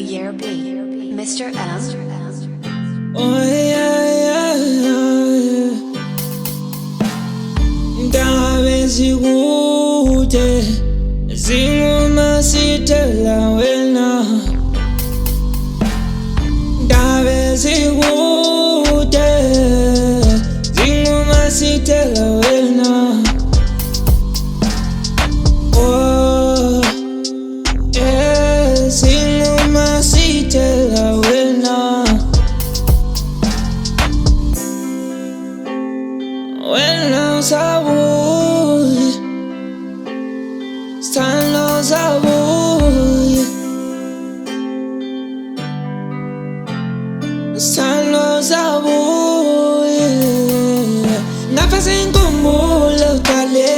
Ayerbee Mr M. Oh yeah, Ndabe zikude zingumasithela wena. Ndabe zikude zingumasithela wena. Oh yeah, zingumasithela wena. Wena usabuye, sithando usabuye, sithando usabuye. Ngapha zinkumbulo uqale,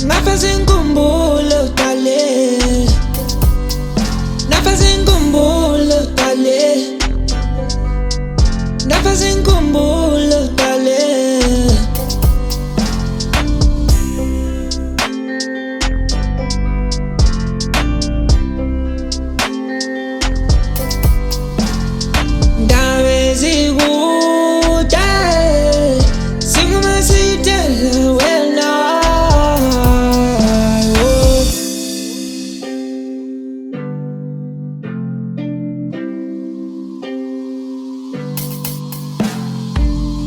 ngapha zinkumbulo uqale, ngapha zinkumbulo uqale, ngapha zinkumbulo uqale. Ndabe zikude zingumasithela wena.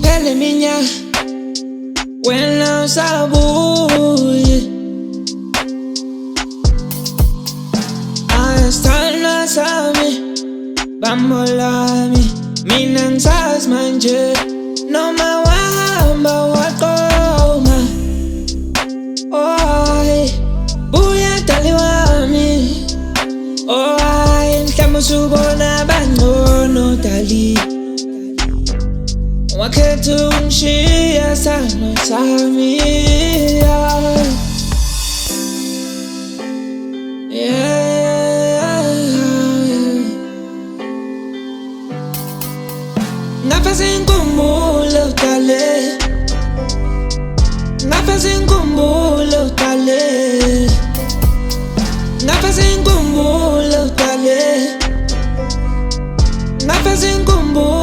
Phela iminyaka wena usabuye, asithanda sami bambo lami. Mina ngisazi manje noma wahamba waqoma. Oh buya dali wami. Oh mhlawumbe usubona bangcono dali. Wakhetha ungishiya sano sami. Ngapha zinkumbulo uqale, ngapha zinkumbulo uqale, ngapha zinkumbulo uqale, ngapha zinkumbulo.